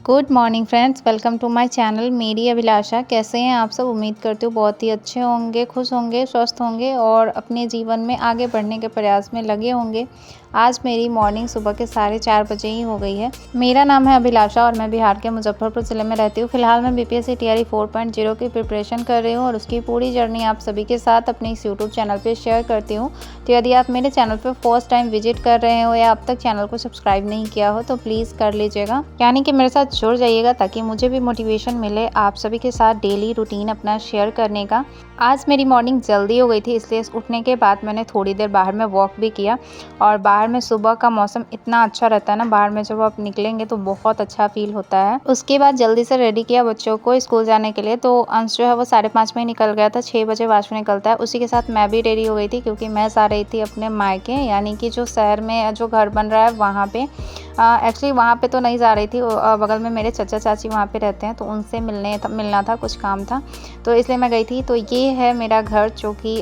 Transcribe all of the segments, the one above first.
Good morning friends, welcome to my channel. मेरी अभिलाषा। कैसे हैं आप सब? उम्मीद करती हूँ बहुत ही अच्छे होंगे, खुश होंगे, स्वस्थ होंगे और अपने जीवन में आगे बढ़ने के प्रयास में लगे होंगे। आज मेरी मॉर्निंग सुबह के 4:30 बजे ही हो गई है। मेरा नाम है अभिलाषा और मैं बिहार के मुजफ्फरपुर ज़िले में रहती हूँ। फिलहाल मैं बीपीएससी टीआरई 4.0 की प्रिपरेशन कर रही हूँ और उसकी पूरी जर्नी आप सभी के साथ अपने इस यूट्यूब चैनल पर शेयर करती हूँ। तो यदि आप मेरे चैनल पर फर्स्ट टाइम विजिट कर रहे हो या अब तक चैनल को सब्सक्राइब नहीं किया हो तो प्लीज़ कर लीजिएगा, यानी कि मेरे साथ जुड़ जाइएगा ताकि मुझे भी मोटिवेशन मिले आप सभी के साथ डेली रूटीन अपना शेयर करने का। आज मेरी मॉर्निंग जल्दी हो गई थी, इसलिए उठने के बाद मैंने थोड़ी देर बाहर में वॉक भी किया। और बाहर में सुबह का मौसम इतना अच्छा रहता है ना, बाहर में जब आप निकलेंगे तो बहुत अच्छा फील होता है। उसके बाद जल्दी से रेडी किया बच्चों को स्कूल जाने के लिए। तो अंश जो है वो 5:30 में निकल गया था, 6 बजे वाशू निकलता है। उसी के साथ मैं भी रेडी हो गई थी क्योंकि मैं जा रही थी अपने मायके, यानी कि जो शहर में जो घर बन रहा है वहाँ पे। एक्चुअली वहाँ पे तो नहीं जा रही थी, बगल में मेरे चाचा चाची वहाँ पे रहते हैं तो उनसे मिलना था, कुछ काम था तो इसलिए मैं गई थी। तो ये है मेरा घर जो कि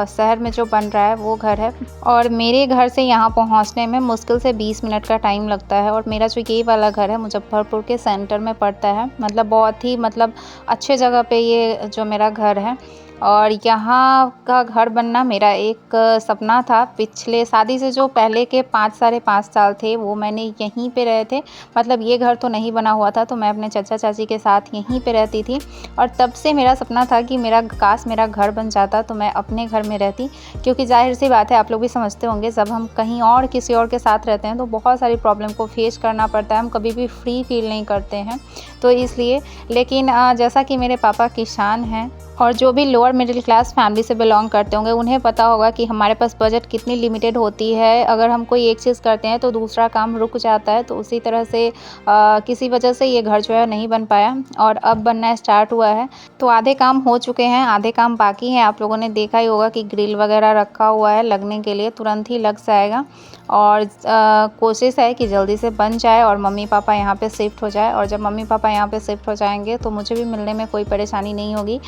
शहर में जो बन रहा है वो घर है और मेरे घर से यहाँ पहुँचने में मुश्किल से 20 मिनट का टाइम लगता है। और मेरा जो ये वाला घर है मुजफ्फरपुर के सेंटर में पड़ता है, मतलब बहुत ही अच्छे जगह पे ये जो मेरा घर है। और यहाँ का घर बनना मेरा एक सपना था। पिछले शादी से जो पहले के 5 साढ़े 5 साल थे वो मैंने यहीं पे रहे थे, मतलब ये घर तो नहीं बना हुआ था तो मैं अपने चाचा चाची के साथ यहीं पे रहती थी। और तब से मेरा सपना था कि काश मेरा घर बन जाता तो मैं अपने घर में रहती, क्योंकि जाहिर सी बात है आप लोग भी समझते होंगे जब हम कहीं और किसी और के साथ रहते हैं तो बहुत सारी प्रॉब्लम को फेस करना पड़ता है, हम कभी भी फ्री फील नहीं करते हैं तो इसलिए। लेकिन जैसा कि मेरे पापा किसान हैं और जो भी लोअर मिडिल क्लास फैमिली से बिलोंग करते होंगे उन्हें पता होगा कि हमारे पास बजट कितनी लिमिटेड होती है। अगर हम कोई एक चीज़ करते हैं तो दूसरा काम रुक जाता है। तो उसी तरह से किसी वजह से ये घर जो है नहीं बन पाया और अब बनना स्टार्ट हुआ है। तो आधे काम हो चुके हैं, आधे काम बाकी हैं। आप लोगों ने देखा ही होगा कि ग्रिल वगैरह रखा हुआ है, लगने के लिए तुरंत ही लग जाएगा। और कोशिश है कि जल्दी से बन जाए और मम्मी पापा यहाँ पे शिफ्ट हो जाए। और जब मम्मी पापा यहाँ पे शिफ्ट हो जाएंगे तो मुझे भी मिलने में कोई परेशानी नहीं होगी।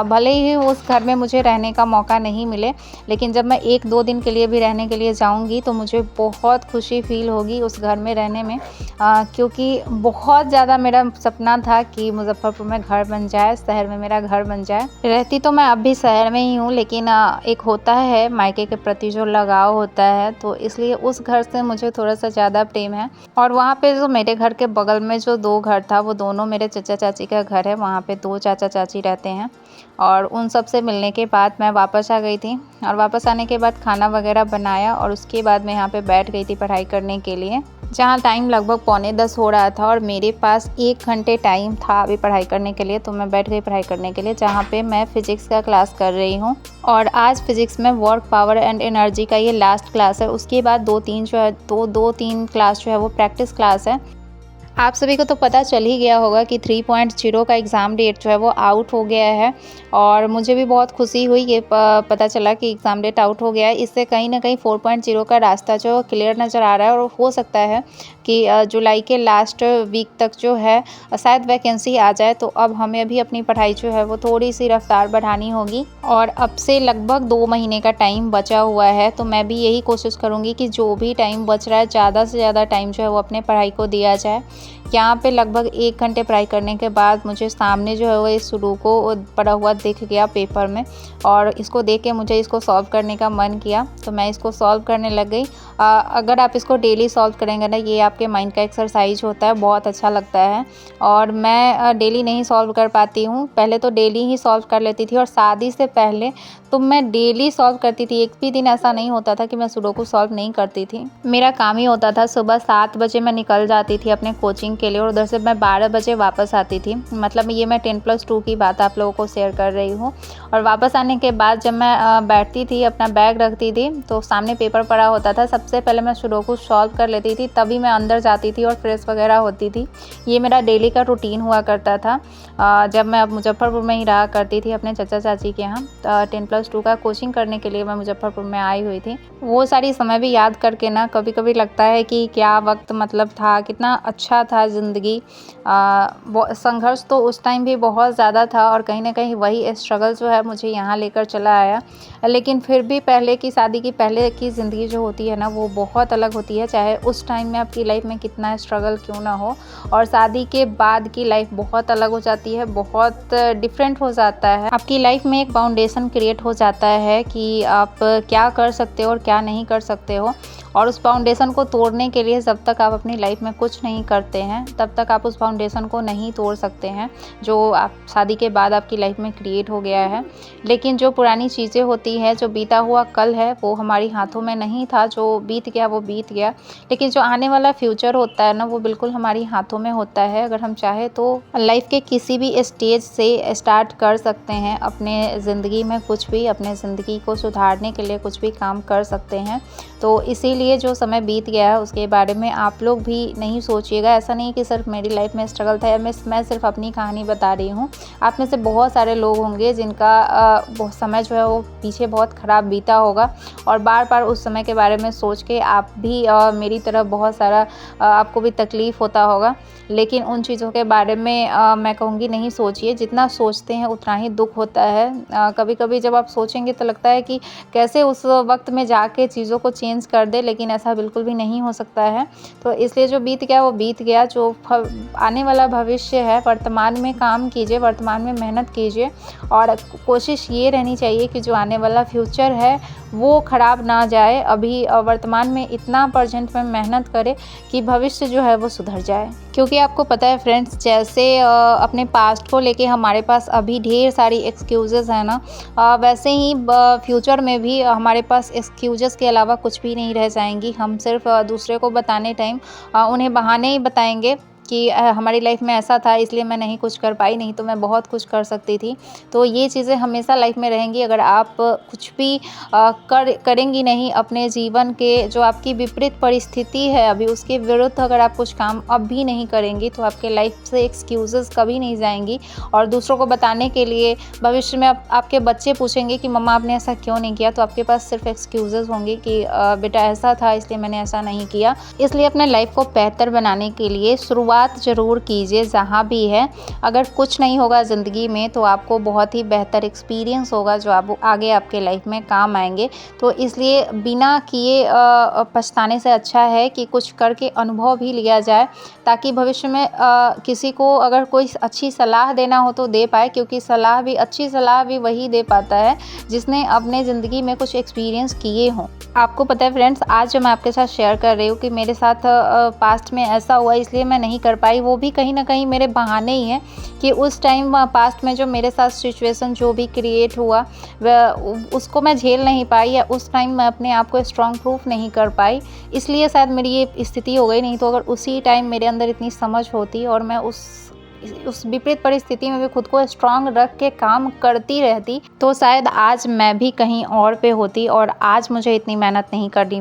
भले ही उस घर में मुझे रहने का मौका नहीं मिले, लेकिन जब मैं 1-2 दिन के लिए भी रहने के लिए जाऊंगी तो मुझे बहुत खुशी फील होगी उस घर में रहने में, क्योंकि बहुत ज़्यादा मेरा सपना था कि मुजफ्फरपुर में घर बन जाए, शहर में मेरा घर बन जाए। रहती तो मैं अब भी शहर में ही हूँ, लेकिन एक होता है मायके के प्रति जो लगाव होता है, तो इसलिए उस घर से मुझे थोड़ा सा ज़्यादा प्रेम है। और वहाँ पे जो मेरे घर के बगल में जो 2 घर था वो दोनों मेरे चाचा चाची का घर है। वहाँ पे 2 चाचा चाची रहते हैं और उन सब से मिलने के बाद मैं वापस आ गई थी। और वापस आने के बाद खाना वगैरह बनाया और उसके बाद मैं यहाँ पे बैठ गई थी पढ़ाई करने के लिए, जहाँ टाइम लगभग 9:45 हो रहा था और मेरे पास 1 घंटे टाइम था अभी पढ़ाई करने के लिए। तो मैं बैठ गई पढ़ाई करने के लिए, जहाँ पे मैं फिज़िक्स का क्लास कर रही हूँ। और आज फिज़िक्स में वर्क, पावर एंड एनर्जी का ये लास्ट क्लास है। उसके बाद 2-3 क्लास जो है वो प्रैक्टिस क्लास है। आप सभी को तो पता चल ही गया होगा कि 3.0 का एग्ज़ाम डेट जो है वो आउट हो गया है और मुझे भी बहुत खुशी हुई ये पता चला कि एग्ज़ाम डेट आउट हो गया है। इससे कहीं ना कहीं 4.0 का रास्ता जो क्लियर नज़र आ रहा है और हो सकता है कि जुलाई के लास्ट वीक तक जो है शायद वैकेंसी आ जाए। तो अब हमें भी अपनी पढ़ाई जो है वो थोड़ी सी रफ्तार बढ़ानी होगी और अब से लगभग 2 महीने का टाइम बचा हुआ है। तो मैं भी यही कोशिश करूँगी कि जो भी टाइम बच रहा है ज़्यादा से ज़्यादा टाइम जो है वो अपने पढ़ाई को दिया जाए। यहाँ पे लगभग 1 घंटे पढ़ाई करने के बाद मुझे सामने जो है वो इस सुडोकू पड़ा हुआ दिख गया पेपर में और इसको देख के मुझे इसको सॉल्व करने का मन किया तो मैं इसको सॉल्व करने लग गई। अगर आप इसको डेली सॉल्व करेंगे ना, ये आपके माइंड का एक्सरसाइज होता है, बहुत अच्छा लगता है। और मैं डेली नहीं सॉल्व कर पाती हूँ, पहले तो डेली ही सॉल्व कर लेती थी और शादी से पहले तो मैं डेली सॉल्व करती थी। एक भी दिन ऐसा नहीं होता था कि मैं सुडोकू सॉल्व नहीं करती थी। मेरा काम ही होता था, सुबह 7 बजे मैं निकल जाती थी अपने कोचिंग के लिए और उधर से मैं 12 बजे वापस आती थी। मतलब ये मैं 10+2 की बात आप लोगों को शेयर कर रही हूँ। और वापस आने के बाद जब मैं बैठती थी, अपना बैग रखती थी तो सामने पेपर पड़ा होता था। सबसे पहले मैं सुडोकू सॉल्व कर लेती थी, तभी मैं अंदर जाती थी और फ्रेश वगैरह होती थी। ये मेरा डेली का रूटीन हुआ करता था जब मैं अब मुजफ्फरपुर में ही रहा करती थी अपने चाचा चाची के यहाँ। 10+2 का कोचिंग करने के लिए मैं मुजफ्फरपुर में आई हुई थी। वो सारी समय भी याद करके ना कभी कभी लगता है कि क्या वक्त मतलब था, कितना अच्छा था था ज़िंदगी। संघर्ष तो उस टाइम भी बहुत ज़्यादा था और कहीं न कहीं वही स्ट्रगल जो है मुझे यहाँ लेकर चला आया। लेकिन फिर भी पहले की शादी की पहले की ज़िंदगी जो होती है ना, वो बहुत अलग होती है, चाहे उस टाइम में आपकी लाइफ में कितना स्ट्रगल क्यों ना हो। और शादी के बाद की लाइफ बहुत अलग हो जाती है, बहुत डिफरेंट हो जाता है। आपकी लाइफ में एक फाउंडेशन क्रिएट हो जाता है कि आप क्या कर सकते हो और क्या नहीं कर सकते हो। और उस फाउंडेशन को तोड़ने के लिए जब तक आप अपनी लाइफ में कुछ नहीं करते हैं, तब तक आप उस फाउंडेशन को नहीं तोड़ सकते हैं जो आप शादी के बाद आपकी लाइफ में क्रिएट हो गया है। लेकिन जो पुरानी चीज़ें होती हैं, जो बीता हुआ कल है, वो हमारी हाथों में नहीं था। जो बीत गया वो बीत गया, लेकिन जो आने वाला फ्यूचर होता है ना, वो बिल्कुल हमारी हाथों में होता है। अगर हम चाहे तो लाइफ के किसी भी स्टेज से स्टार्ट कर सकते हैं अपने ज़िंदगी में कुछ भी, अपने ज़िंदगी को सुधारने के लिए कुछ भी काम कर सकते हैं। तो इसीलिए जो समय बीत गया है उसके बारे में आप लोग भी नहीं सोचिएगा। ऐसा नहीं कि सिर्फ मेरी लाइफ में स्ट्रगल था या मैं सिर्फ अपनी कहानी बता रही हूँ। आप में से बहुत सारे लोग होंगे जिनका वो समय जो है वो पीछे बहुत ख़राब बीता होगा और बार बार उस समय के बारे में सोच के आप भी मेरी तरह बहुत सारा आपको भी तकलीफ़ होता होगा। लेकिन उन चीज़ों के बारे में मैं कहूँगी नहीं सोचिए। जितना सोचते हैं उतना ही दुःख होता है। कभी कभी जब आप सोचेंगे तो लगता है कि कैसे उस वक्त में जाके चीज़ों को चेंज कर दे, लेकिन ऐसा बिल्कुल भी नहीं हो सकता है। तो इसलिए जो बीत गया वो बीत गया। जो आने वाला भविष्य है, वर्तमान में काम कीजिए, वर्तमान में मेहनत कीजिए और कोशिश ये रहनी चाहिए कि जो आने वाला फ्यूचर है वो ख़राब ना जाए। अभी वर्तमान में इतना प्रेजेंट में मेहनत करें कि भविष्य जो है वो सुधर जाए। क्योंकि आपको पता है फ्रेंड्स, जैसे अपने पास्ट को लेके हमारे पास अभी ढेर सारी एक्सक्यूज़ेस हैं ना, वैसे ही फ्यूचर में भी हमारे पास एक्सक्यूज़ेस के अलावा कुछ भी नहीं रह जाएंगी। हम सिर्फ दूसरे को बताने टाइम उन्हें बहाने ही बताएंगे कि हमारी लाइफ में ऐसा था इसलिए मैं नहीं कुछ कर पाई, नहीं तो मैं बहुत कुछ कर सकती थी। तो ये चीज़ें हमेशा लाइफ में रहेंगी। अगर आप कुछ भी करेंगी नहीं अपने जीवन के, जो आपकी विपरीत परिस्थिति है अभी, उसके विरुद्ध अगर आप कुछ काम अब भी नहीं करेंगी तो आपके लाइफ से एक्सक्यूज़ेस कभी नहीं जाएंगी। और दूसरों को बताने के लिए भविष्य में आपके बच्चे पूछेंगे कि मम्मा आपने ऐसा क्यों नहीं किया, तो आपके पास सिर्फ एक्सक्यूज़ेस होंगे कि बेटा ऐसा था इसलिए मैंने ऐसा नहीं किया। इसलिए अपने लाइफ को बेहतर बनाने के लिए शुरुआत ज़रूर कीजिए जहाँ भी है। अगर कुछ नहीं होगा ज़िंदगी में तो आपको बहुत ही बेहतर एक्सपीरियंस होगा जो आप आगे आपके लाइफ में काम आएंगे। तो इसलिए बिना किए पछताने से अच्छा है कि कुछ करके अनुभव भी लिया जाए, ताकि भविष्य में किसी को अगर कोई अच्छी सलाह देना हो तो दे पाए। क्योंकि अच्छी सलाह भी वही दे पाता है जिसने अपने ज़िंदगी में कुछ एक्सपीरियंस किए हों। आपको पता है फ्रेंड्स, आज जो मैं आपके साथ शेयर कर रही हूँ कि मेरे साथ पास्ट में ऐसा हुआ इसलिए मैं नहीं कर पाई, वो भी कहीं ना कहीं मेरे बहाने ही हैं कि उस टाइम पास्ट में जो मेरे साथ सिचुएशन जो भी क्रिएट हुआ उसको मैं झेल नहीं पाई, या उस टाइम मैं अपने आप को स्ट्रॉन्ग प्रूफ नहीं कर पाई, इसलिए शायद मेरी ये स्थिति हो गई। नहीं तो अगर उसी टाइम मेरे अंदर इतनी समझ होती और मैं उस विपरीत परिस्थिति में भी खुद को स्ट्रांग रख के काम करती रहती, तो शायद आज मैं भी कहीं और पे होती और आज मुझे इतनी मेहनत नहीं करनी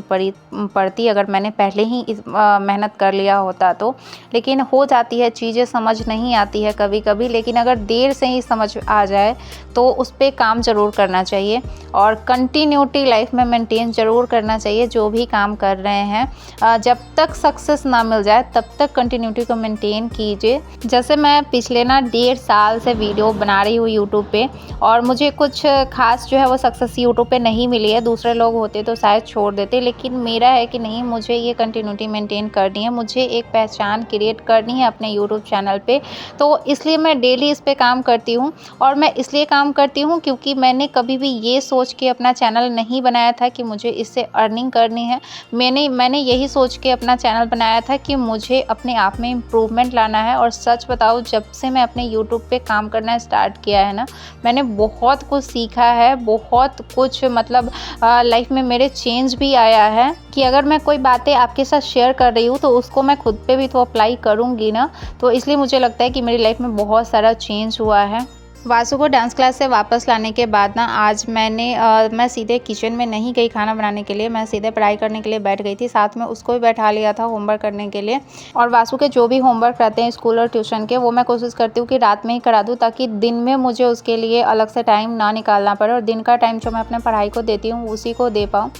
पड़ती अगर मैंने पहले ही मेहनत कर लिया होता तो। लेकिन हो जाती है चीज़ें, समझ नहीं आती है कभी कभी, लेकिन अगर देर से ही समझ आ जाए तो उस पर काम ज़रूर करना चाहिए और कंटिन्यूटी लाइफ में मेंटेन ज़रूर करना चाहिए जो भी काम कर रहे हैं। जब तक सक्सेस ना मिल जाए तब तक कंटिन्यूटी को मेंटेन कीजिए। जैसे मैं पिछले 1.5 साल से वीडियो बना रही हूँ यूट्यूब पे और मुझे कुछ खास जो है वो सक्सेस यूट्यूब पे नहीं मिली है। दूसरे लोग होते तो शायद छोड़ देते, लेकिन मेरा है कि नहीं, मुझे ये कंटिन्यूटी मेंटेन करनी है, मुझे एक पहचान क्रिएट करनी है अपने यूट्यूब चैनल पे। तो इसलिए मैं डेली इस पे काम करती हूँ और मैं इसलिए काम करती हूँ क्योंकि मैंने कभी भी ये सोच के अपना चैनल नहीं बनाया था कि मुझे इससे अर्निंग करनी है। मैंने यही सोच के अपना चैनल बनाया था कि मुझे अपने आप में इम्प्रूवमेंट लाना है। और सच बताओ, जब से मैं अपने यूट्यूब पे काम करना स्टार्ट किया है ना, मैंने बहुत कुछ सीखा है, बहुत कुछ मतलब लाइफ में मेरे चेंज भी आया है कि अगर मैं कोई बातें आपके साथ शेयर कर रही हूँ तो उसको मैं खुद पे भी तो अप्लाई करूँगी ना। तो इसलिए मुझे लगता है कि मेरी लाइफ में बहुत सारा चेंज हुआ है। वासु को डांस क्लास से वापस लाने के बाद ना आज मैं सीधे किचन में नहीं गई खाना बनाने के लिए, मैं सीधे पढ़ाई करने के लिए बैठ गई थी। साथ में उसको भी बैठा लिया था होमवर्क करने के लिए। और वासु के जो भी होमवर्क रहते हैं स्कूल और ट्यूशन के, वो मैं कोशिश करती हूँ कि रात में ही करा दूँ, ताकि दिन में मुझे उसके लिए अलग से टाइम ना निकालना पड़े और दिन का टाइम जो मैं अपने पढ़ाई को देती हूँ उसी को दे पाऊँ।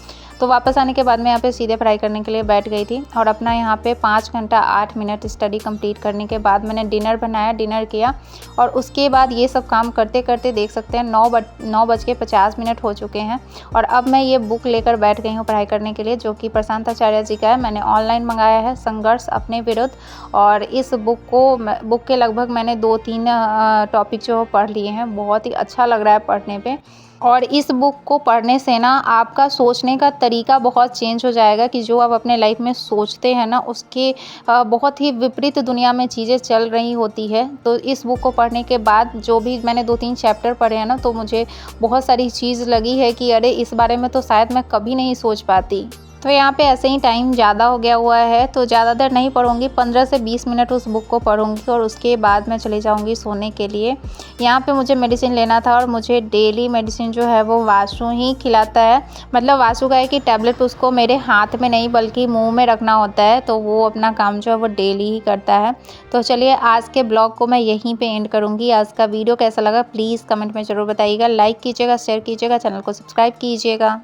तो वापस आने के बाद मैं यहाँ पे सीधे पढ़ाई करने के लिए बैठ गई थी और अपना यहाँ पे 5 घंटा 8 मिनट स्टडी कंप्लीट करने के बाद मैंने डिनर बनाया, डिनर किया और उसके बाद ये सब काम करते करते देख सकते हैं 9:50 हो चुके हैं। और अब मैं ये बुक लेकर बैठ गई हूँ पढ़ाई करने के लिए, जो कि प्रशांत आचार्य जी का है। मैंने ऑनलाइन मंगाया है, संघर्ष अपने विरुद्ध। और इस बुक के लगभग मैंने 2-3 टॉपिक जो पढ़ लिए हैं। बहुत ही अच्छा लग रहा है पढ़ने पे। और इस बुक को पढ़ने से ना आपका सोचने का तरीका बहुत चेंज हो जाएगा कि जो आप अपने लाइफ में सोचते हैं ना उसके बहुत ही विपरीत दुनिया में चीज़ें चल रही होती है। तो इस बुक को पढ़ने के बाद जो भी मैंने 2-3 चैप्टर पढ़े हैं ना, तो मुझे बहुत सारी चीज़ लगी है कि अरे इस बारे में तो शायद मैं कभी नहीं सोच पाती। तो यहाँ पे ऐसे ही टाइम ज़्यादा हो गया हुआ है, तो ज़्यादा देर नहीं पढ़ूँगी, 15 से 20 मिनट उस बुक को पढ़ूँगी और उसके बाद मैं चली जाऊँगी सोने के लिए। यहाँ पे मुझे मेडिसिन लेना था और मुझे डेली मेडिसिन जो है वो वासु ही खिलाता है। मतलब वासु का है कि टैबलेट उसको मेरे हाथ में नहीं बल्कि मुँह में रखना होता है, तो वो अपना काम जो है वो डेली ही करता है। तो चलिए आज के ब्लॉग को मैं यहीं पर एंड करूँगी। आज का वीडियो कैसा लगा प्लीज़ कमेंट में ज़रूर बताइएगा। लाइक कीजिएगा, शेयर कीजिएगा, चैनल को सब्सक्राइब कीजिएगा।